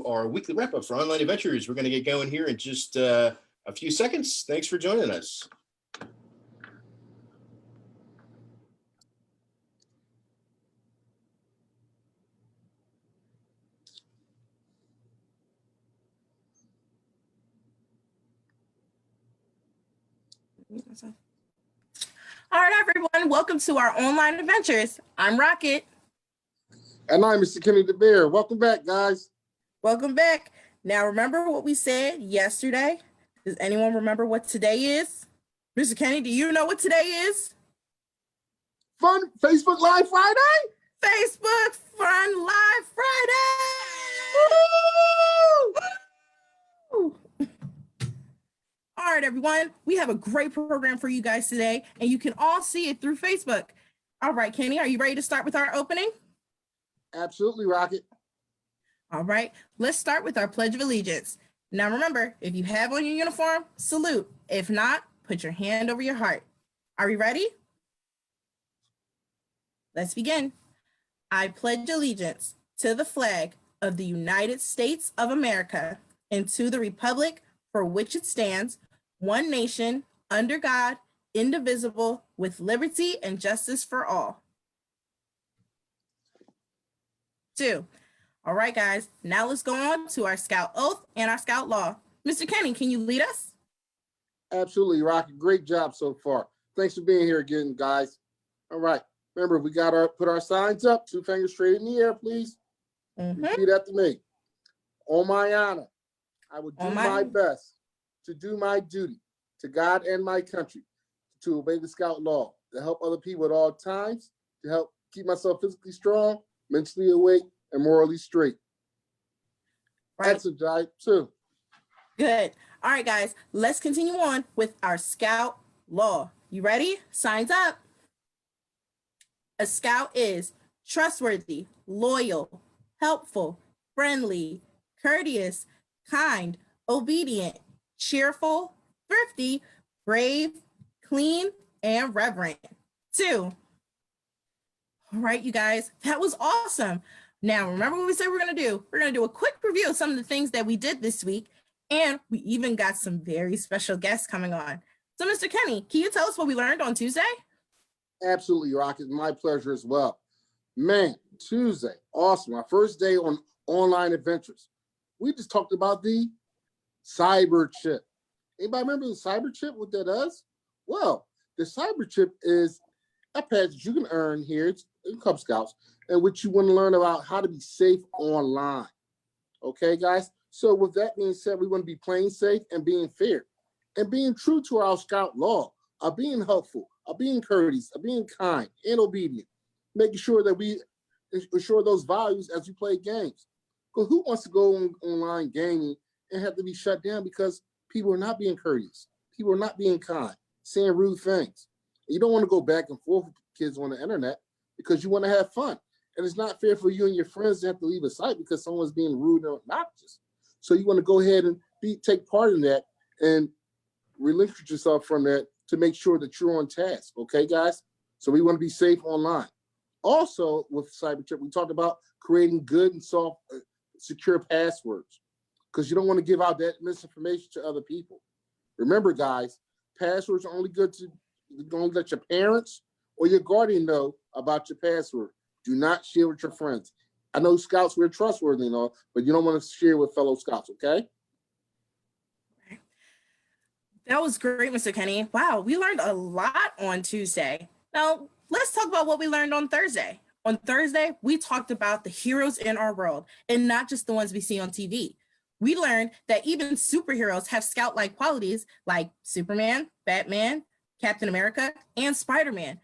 our weekly wrap-up for Online Adventures. We're going to get going here in just a few seconds. Thanks for joining us. All right, everyone. Welcome to our online adventures. I'm Rocket. And I'm Mr. Kenny the Bear. Welcome back, guys. Welcome back. Now, remember what we said yesterday? Does anyone remember what today is? Mr. Kenny, do you know what today is? Fun Facebook Live Friday? Facebook Fun Live Friday! Woo! All right, everyone. We have a great program for you guys today, and you can all see it through Facebook. All right, Kenny, are you ready to start with our opening? Absolutely, Rocket. All right, let's start with our Pledge of Allegiance. Now, remember, if you have on your uniform, salute. If not, put your hand over your heart. Are we ready? Let's begin. I pledge allegiance to the flag of the United States of America and to the republic for which it stands, one nation, under God, indivisible, with liberty and justice for all. 2. All right, guys, now let's go on to our Scout Oath and our Scout Law. Mr. Kenny, can you lead us? Absolutely, Rocket. Great job so far. Thanks for being here again, guys. All right. Remember, we got put our signs up, 2 fingers straight in the air, please. Repeat after me. On my honor, I will do my best to do my duty to God and my country, to obey the Scout Law, to help other people at all times, to help keep myself physically strong, mentally awake, and morally straight. Right. Exercise too. Good. All right, guys, let's continue on with our Scout Law. You ready? Signs up. A Scout is trustworthy, loyal, helpful, friendly, courteous, kind, obedient, cheerful, thrifty, brave, clean, and reverent. 2. All right, you guys, that was awesome. Now, remember what we said we're going to do? We're going to do a quick review of some of the things that we did this week, and we even got some very special guests coming on. So, Mr. Kenny, can you tell us what we learned on Tuesday? Absolutely, Rocket. My pleasure as well. Man, Tuesday, awesome. Our first day on Online Adventures. We just talked about the cyber chip. Anybody remember the cyber chip, what that does? Well, the cyber chip is a badge that you can earn here in Cub Scouts, and which you want to learn about how to be safe online. Okay, guys? So with that being said, we want to be playing safe and being fair and being true to our Scout Law of being helpful, of being courteous, of being kind and obedient, making sure that we ensure those values as we play games. Because who wants to go online gaming and have to be shut down because people are not being courteous, people are not being kind, saying rude things. You don't want to go back and forth with kids on the internet because you want to have fun. And it's not fair for you and your friends to have to leave a site because someone's being rude and obnoxious. So you want to go ahead and take part in that and relinquish yourself from that to make sure that you're on task. Okay, guys? So we want to be safe online. Also, with CyberTrip, we talked about creating good and soft, secure passwords because you don't want to give out that misinformation to other people. Remember, guys, passwords are only good to don't let your parents or your guardian know about your password. Do not share with your friends. I know Scouts, we're trustworthy and all, but you don't want to share with fellow Scouts, okay? That was great, Mr. Kenny. Wow, we learned a lot on Tuesday. Now, let's talk about what we learned on Thursday. On Thursday, we talked about the heroes in our world and not just the ones we see on TV. We learned that even superheroes have Scout-like qualities like Superman, Batman, Captain America, and Spider-Man.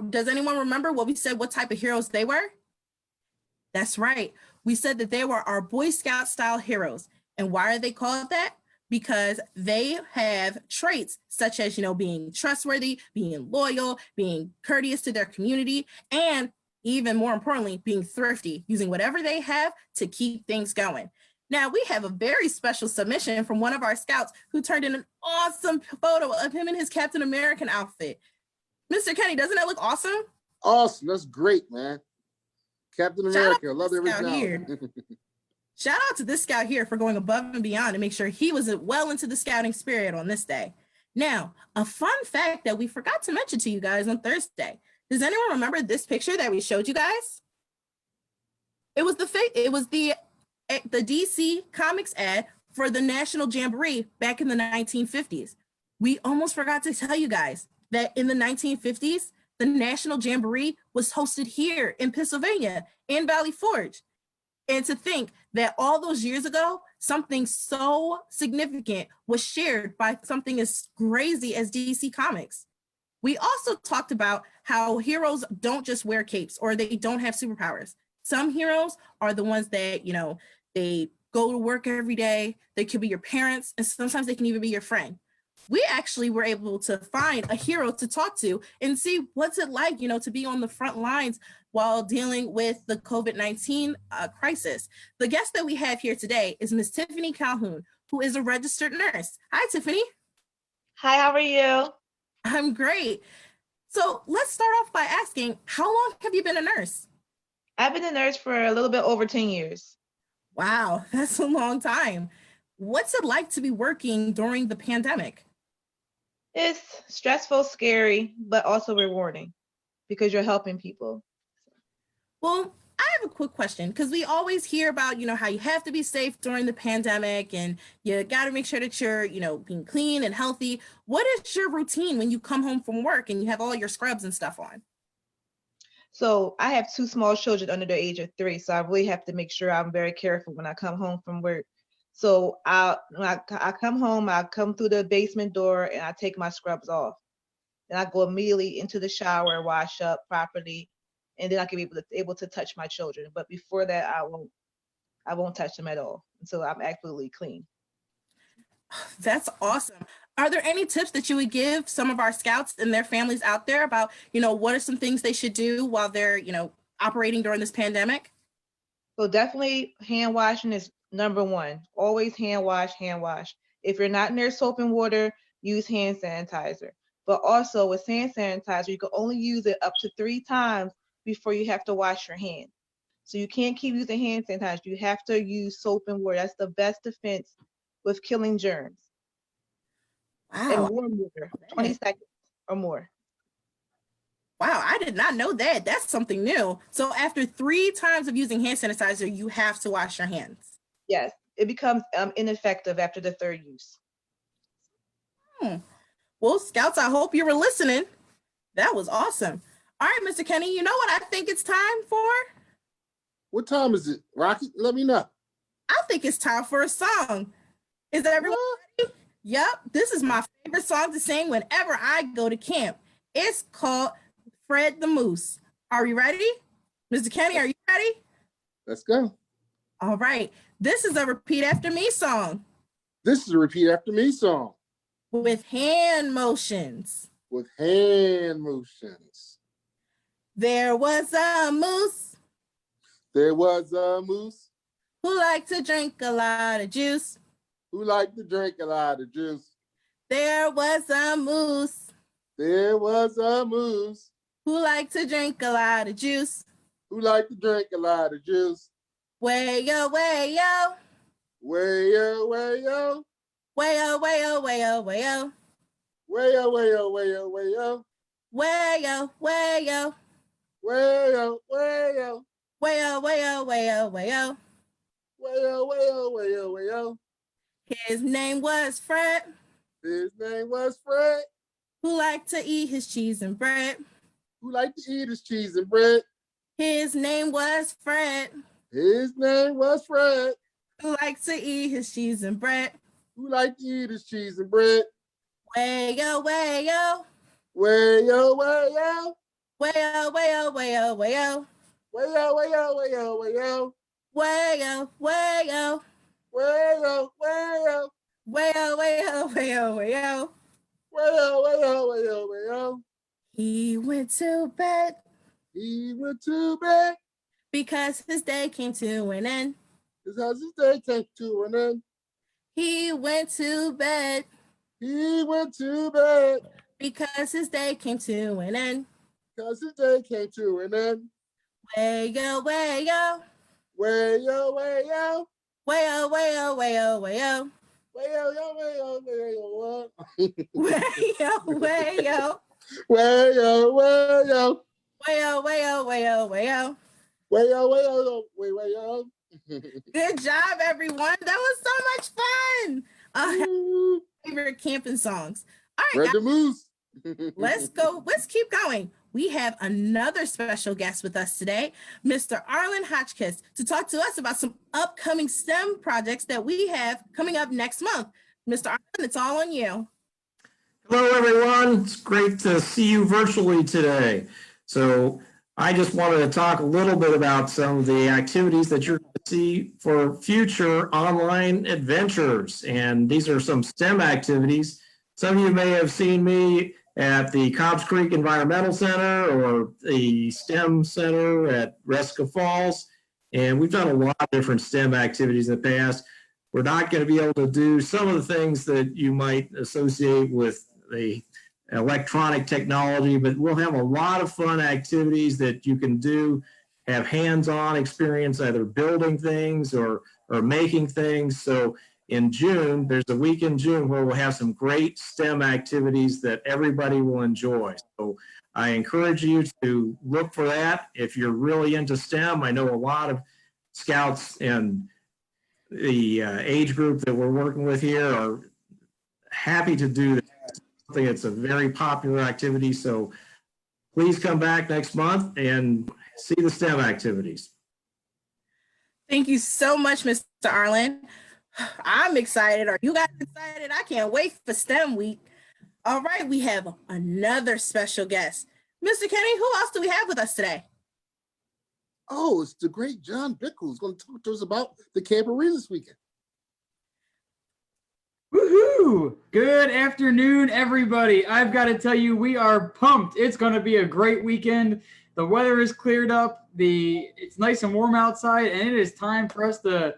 Does anyone remember what we said, what type of heroes they were? That's right. We said that they were our Boy Scout style heroes. And why are they called that? Because they have traits such as, being trustworthy, being loyal, being courteous to their community, and even more importantly, being thrifty, using whatever they have to keep things going. Now, we have a very special submission from one of our Scouts who turned in an awesome photo of him in his Captain American outfit. Mr. Kenny, doesn't that look awesome? Awesome. That's great, man. Captain America. I love the originality. Shout out to this scout here for going above and beyond to make sure he was well into the scouting spirit on this day. Now, a fun fact that we forgot to mention to you guys on Thursday. Does anyone remember this picture that we showed you guys? It was the DC Comics ad for the National Jamboree back in the 1950s. We almost forgot to tell you guys that in the 1950s, the National Jamboree was hosted here in Pennsylvania, in Valley Forge. And to think that all those years ago, something so significant was shared by something as crazy as DC Comics. We also talked about how heroes don't just wear capes or they don't have superpowers. Some heroes are the ones that, they go to work every day. They could be your parents, and sometimes they can even be your friend. We actually were able to find a hero to talk to and see what's it like, to be on the front lines while dealing with the COVID-19 crisis. The guest that we have here today is Miss Tiffany Calhoun, who is a registered nurse. Hi, Tiffany. Hi, how are you? I'm great. So let's start off by asking, how long have you been a nurse? I've been a nurse for a little bit over 10 years. Wow, that's a long time. What's it like to be working during the pandemic? It's stressful, scary, but also rewarding because you're helping people. Well, I have a quick question because we always hear about, how you have to be safe during the pandemic and you got to make sure that you're, being clean and healthy. What is your routine when you come home from work and you have all your scrubs and stuff on? So I have 2 small children under the age of 3, so I really have to make sure I'm very careful when I come home from work. So when I come home, I come through the basement door and I take my scrubs off. Then I go immediately into the shower, wash up properly, and then I can be able to touch my children. But before that, I won't touch them at all until I'm absolutely clean. That's awesome. Are there any tips that you would give some of our scouts and their families out there about, what are some things they should do while they're, operating during this pandemic? So definitely hand washing is number 1. Always hand wash, hand wash. If you're not near soap and water, use hand sanitizer. But also with hand sanitizer, you can only use it up to 3 times before you have to wash your hands. So you can't keep using hand sanitizer. You have to use soap and water. That's the best defense with killing germs. Wow. And warm water, 20 seconds or more. Wow, I did not know that. That's something new. So after 3 times of using hand sanitizer, you have to wash your hands. Yes, it becomes ineffective after the 3rd use. Well, Scouts, I hope you were listening. That was awesome. All right, Mr. Kenny, you know what I think it's time for? What time is it, Rocky? Let me know. I think it's time for a song. Is everyone ready? Yep, this is my favorite song to sing whenever I go to camp. It's called Fred the Moose. Are you ready? Mr. Kenny, are you ready? Let's go. All right. This is a repeat after me song. This is a repeat after me song. With hand motions. With hand motions. There was a moose. There was a moose. Who liked to drink a lot of juice. Who liked to drink a lot of juice. There was a moose. There was a moose. Who liked to drink a lot of juice. Who liked to drink a lot of juice. Way-o, way-o. Way-o, way-o. Way-o, way-o, way-o, way-o. Way-o, way-o, way-o, way-o. Way-o, way-o. Way-o, way-o. Way-o, way-o, way-o, way-o. Way-o, way-o, way-o, way-o. His name was Fred. His name was Fred. Who liked to eat his cheese and bread. Who liked to eat his cheese and bread. His name was Fred. His name was Fred. Who liked to eat his cheese and bread. Who liked to eat his cheese and bread. Way-o, way-o. Way-o, way-o. Way-o, way-o, way-o, way-o. Way-o, way-o, way-o, way-o. Way-o, way-o. Way-o, way-o. Way-o, way-o, way-o, way-o. Way-o, way-o, way-o, way-o. He went to bed. He went to bed. Because his day came to an end. Because his day came to an end. He went to bed. He went to bed. Because his day came to an end. Because his day came to an end. Way-o, way-o. Way-o, way-o. Wayo, wayo, wayo, wayo. Wayo, yo, wayo, wayo, Wayo, wayo. wayo, wayo, Wayo, wayo, wayo, wayo. wayo, wayo, wayo, wayo. Good job, everyone. That was so much fun. Woo. Favorite camping songs. All right, Where's guys, the moose? let's go. Let's keep going. We have another special guest with us today, Mr. Arlen Hotchkiss, to talk to us about some upcoming STEM projects that we have coming up next month. Mr. Arlen, it's all on you. Hello, everyone. It's great to see you virtually today. So I just wanted to talk a little bit about some of the activities that you're going to see for future online adventures. And these are some STEM activities. Some of you may have seen me at the Cobbs Creek Environmental Center or the STEM Center at Resca Falls. And we've done a lot of different STEM activities in the past. We're not going to be able to do some of the things that you might associate with the electronic technology, but we'll have a lot of fun activities that you can do, have hands-on experience, either building things or making things. So in June, there's a week in June where we'll have some great STEM activities that everybody will enjoy. So I encourage you to look for that. If you're really into STEM, I know a lot of scouts and the age group that we're working with here are happy to do this. I think it's a very popular activity, so please come back next month and see the STEM activities. Thank you so much, Mr. Arlen. I'm excited. Are you guys excited? I can't wait for STEM week. All right, we have another special guest. Mr. Kenny, who else do we have with us today? Oh, it's the great John Bickle who's going to talk to us about the Camporee this weekend. Woohoo! Good afternoon, everybody. I've got to tell you, we are pumped. It's going to be a great weekend. The weather is cleared up. It's nice and warm outside, and it is time for us to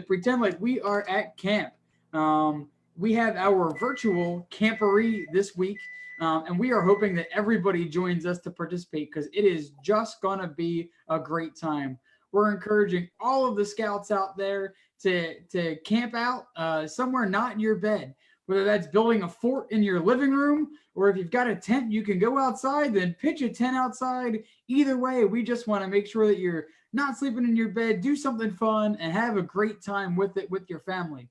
pretend like we are at camp. We have our virtual Camporee this week, and we are hoping that everybody joins us to participate because it is just going to be a great time. We're encouraging all of the scouts out there to camp out somewhere not in your bed, whether that's building a fort in your living room, or if you've got a tent, you can go outside, then pitch a tent outside. Either way, we just want to make sure that you're not sleeping in your bed, do something fun, and have a great time with it with your family.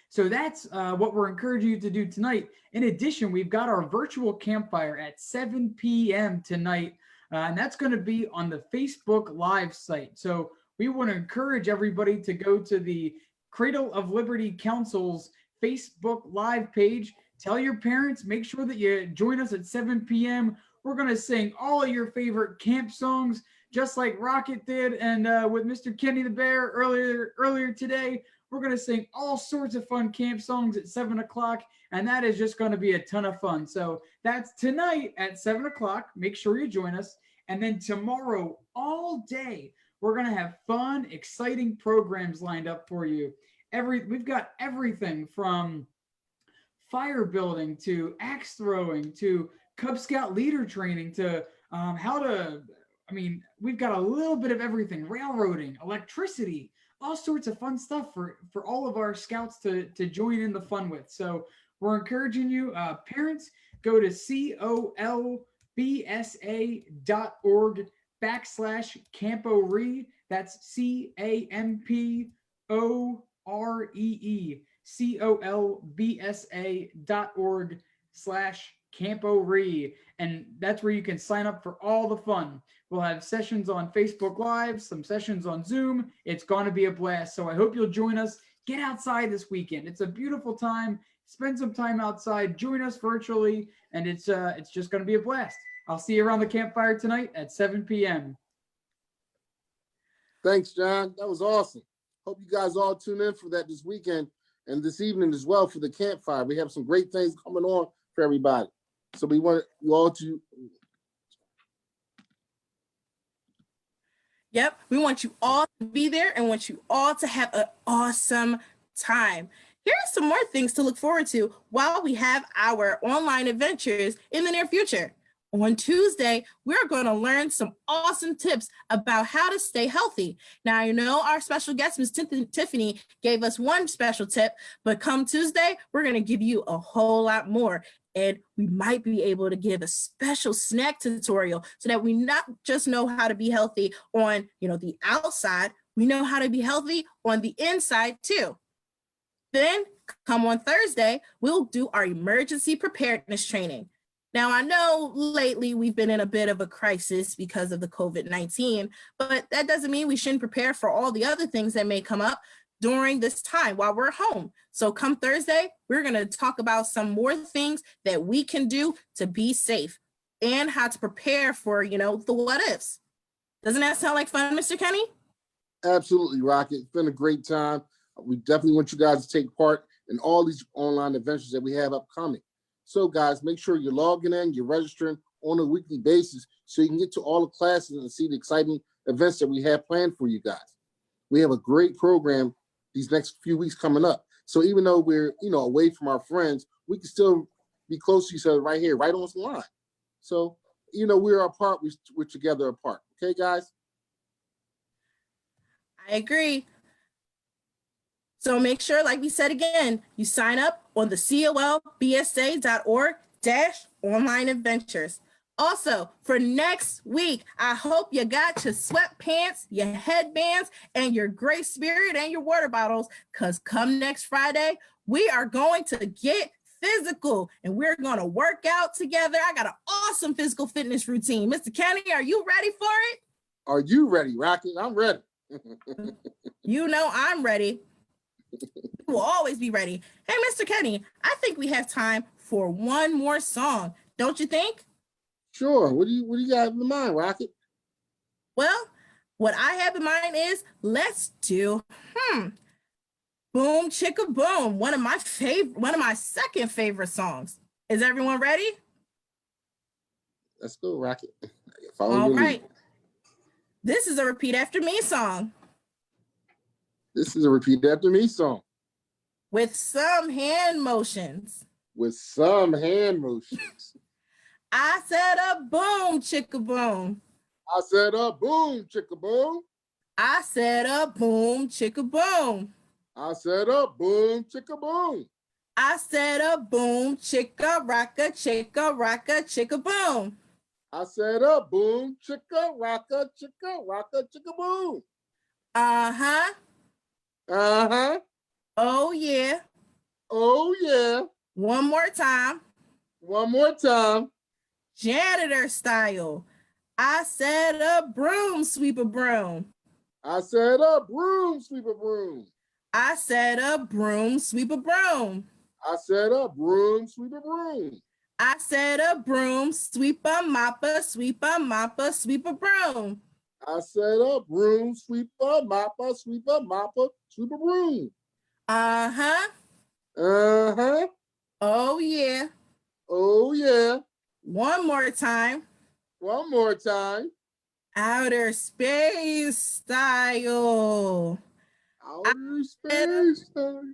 So that's what we're encouraging you to do tonight. In addition, we've got our virtual campfire at 7 p.m. tonight, and that's going to be on the Facebook Live site. So we want to encourage everybody to go to the Cradle of Liberty Council's Facebook Live page. Tell your parents, make sure that you join us at 7 p.m. We're going to sing all of your favorite camp songs, just like Rocket did and with Mr. Kenny the Bear earlier today. We're going to sing all sorts of fun camp songs at 7 o'clock, and that is just going to be a ton of fun. So that's tonight at 7 o'clock. Make sure you join us. And then tomorrow, all day, we're going to have fun, exciting programs lined up for you. We've got everything from fire building to axe throwing to Cub Scout leader training to we've got a little bit of everything, railroading, electricity, all sorts of fun stuff for all of our scouts to join in the fun with. So we're encouraging you, parents, go to colbsa.org/Camporee. That's CAMPOREE. colbsa.org/Camporee. And that's where you can sign up for all the fun. We'll have sessions on Facebook Live, some sessions on Zoom. It's going to be a blast. So I hope you'll join us. Get outside this weekend. It's a beautiful time. Spend some time outside. Join us virtually. And it's just going to be a blast. I'll see you around the campfire tonight at 7 p.m. Thanks, John. That was awesome. Hope you guys all tune in for that this weekend and this evening as well for the campfire. We have some great things coming on for everybody. So we want you all to. Yep, we want you all to be there and want you all to have an awesome time. Here are some more things to look forward to while we have our online adventures in the near future. On Tuesday, we're going to learn some awesome tips about how to stay healthy. Now, I know our special guest, Ms. Tiffany, gave us one special tip, but come Tuesday, we're going to give you a whole lot more. And we might be able to give a special snack tutorial so that we not just know how to be healthy on, the outside, we know how to be healthy on the inside too. Then come on Thursday, we'll do our emergency preparedness training. Now, I know lately we've been in a bit of a crisis because of the COVID-19, but that doesn't mean we shouldn't prepare for all the other things that may come up during this time while we're home. So come Thursday, we're going to talk about some more things that we can do to be safe and how to prepare for, the what ifs. Doesn't that sound like fun, Mr. Kenny? Absolutely, Rocket. It's been a great time. We definitely want you guys to take part in all these online adventures that we have upcoming. So guys, make sure you're logging in, you're registering on a weekly basis so you can get to all the classes and see the exciting events that we have planned for you guys. We have a great program these next few weeks coming up. So even though we're, away from our friends, we can still be close to each other right here, right on this line. So, we're apart, we're together apart. Okay, guys? I agree. So make sure, like we said again, you sign up on the colbsa.org/online adventures. Also, for next week, I hope you got your sweatpants, your headbands, and your great spirit and your water bottles, because come next Friday, we are going to get physical and we're going to work out together. I got an awesome physical fitness routine. Mr. Kenny, are you ready for it? Are you ready, Rocket? I'm ready. I'm ready. We'll always be ready. Hey, Mr. Kenny, I think we have time for one more song. Don't you think? Sure. What do you got in mind, Rocket? Well, what I have in mind is let's do Boom Chicka Boom, one of my second favorite songs. Is everyone ready? Let's go, Rocket. All right. This is a repeat after me song. This is a repeat after me song. With some hand motions. With some hand motions. I said a boom chicka boom. I said a boom chicka boom. I said a boom chicka boom. I said a boom chicka boom. I said a boom chicka rocka chicka boom. I said a boom chicka rocka chicka boom. Uh-huh. Uh-huh. Oh yeah. Oh yeah. One more time. One more time. Janitor style. I said a broom sweep a broom. I said a broom sweep a broom. I said a broom sweep a broom. I said a broom sweep a broom. I said a broom sweep a mopper sweep a broom. I said a broom sweeper mopper sweep a broom. Uh-huh. Uh-huh. Oh yeah. Oh yeah. One more time. One more time. Outer space style. Outer space style.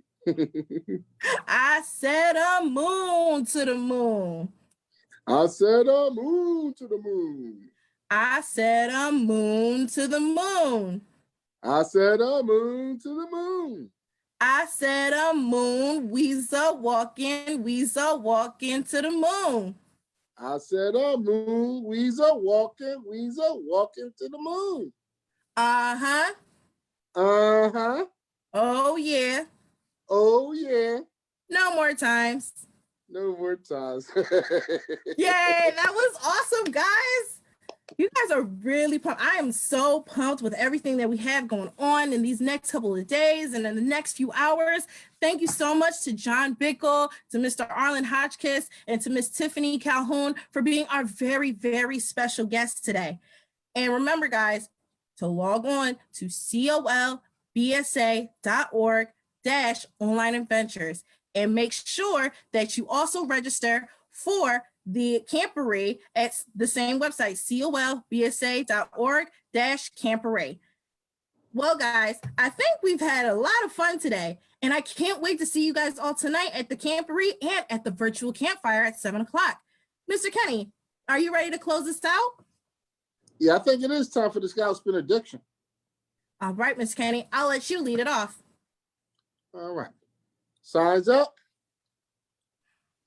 I said a moon to the moon. I said a moon to the moon. I said a moon to the moon. I said a moon to the moon. I said a moon, weasel walking to the moon. I said a moon, weasel walking to the moon. Uh-huh. Uh-huh. Oh yeah. Oh yeah. No more times. No more times. Yay, that was awesome, guys. You guys are really pumped. I am so pumped with everything that we have going on in these next couple of days and in the next few hours. Thank you so much to John Bickle, to Mr. Arlen Hotchkiss, and to Miss Tiffany Calhoun for being our very, very special guests today. And remember, guys, to log on to colbsa.org/online adventures and make sure that you also register for the camporee at the same website, colbsa.org/camporee. Well, guys, I think we've had a lot of fun today, and I can't wait to see you guys all tonight at the camporee and at the virtual campfire at 7 o'clock. Mr. Kenny, Are you ready to close this out? Yeah, I think it is time for the Scout's benediction. All right, Miss Kenny, I'll let you lead it off. All right. Signs up.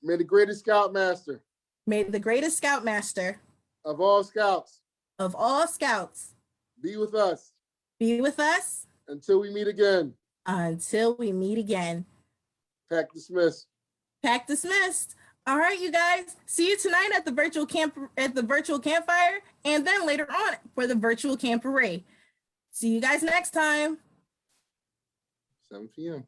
May the greatest Scoutmaster May the greatest Scoutmaster of all Scouts of all Scouts be with us be with us until we meet again. until we meet again. Pack dismissed. Pack dismissed. All right, you guys. See you tonight at the virtual campfire, and then later on for the virtual camp parade. See you guys next time. 7 p.m.